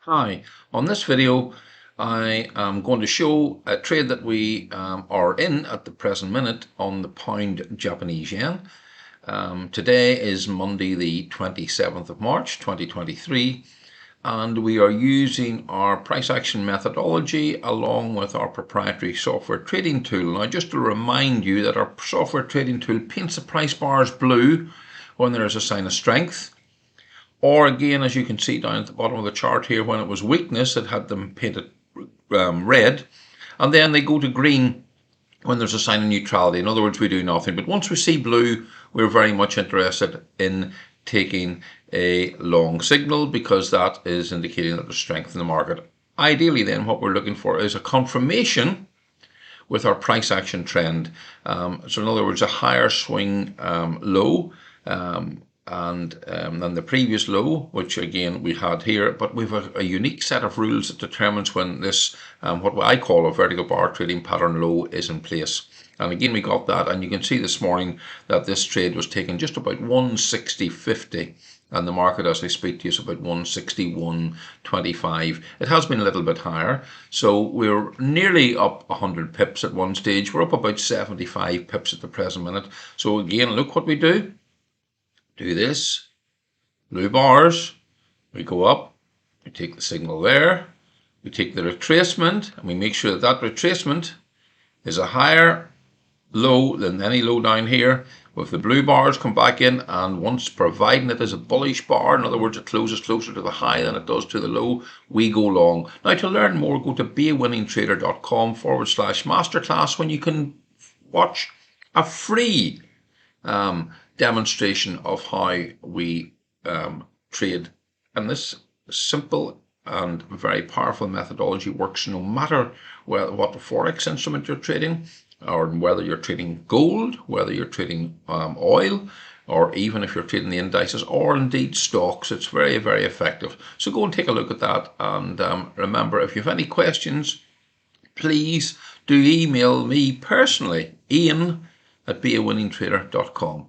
Hi, on this video I am going to show a trade that we are in at the present minute on the pound Japanese yen. Today is Monday the 27th of March 2023, and we are using our price action methodology along with our proprietary software trading tool. Now, just to remind you that our software trading tool paints the price bars blue when there is a sign of strength. Or again, as you can see down at the bottom of the chart here, when it was weakness, it had them painted red. And then they go to green when there's a sign of neutrality. In other words, we do nothing. But once we see blue, we're very much interested in taking a long signal, because that is indicating that there's strength in the market. Ideally then, what we're looking for is a confirmation with our price action trend. So in other words, a higher swing low than the previous low, which again we had here, but we've a unique set of rules that determines when this what I call a vertical bar trading pattern low is in place. And again, we got that, and you can see this morning that this trade was taken just about 160.50, and the market as I speak to you is about 161.25. It has been a little bit higher, so we're nearly up 100 pips at one stage. We're up about 75 pips at the present minute. So again, look what we do this, blue bars, we go up, we take the signal there, we take the retracement, and we make sure that that retracement is a higher low than any low down here. With the blue bars come back in, and once providing it is a bullish bar, in other words it closes closer to the high than it does to the low, we go long. Now, to learn more, go to beawinningtrader.com/masterclass, when you can watch a free demonstration of how we trade. And this simple and very powerful methodology works no matter what the forex instrument you're trading, or whether you're trading gold, whether you're trading oil, or even if you're trading the indices or indeed stocks. It's very, very effective. So go and take a look at that. And remember, if you have any questions, please do email me personally, Ian@beawinningtrader.com.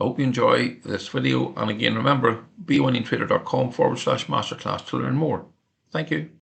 I hope you enjoy this video, and again remember, beawinningtrader.com/masterclass to learn more. Thank you.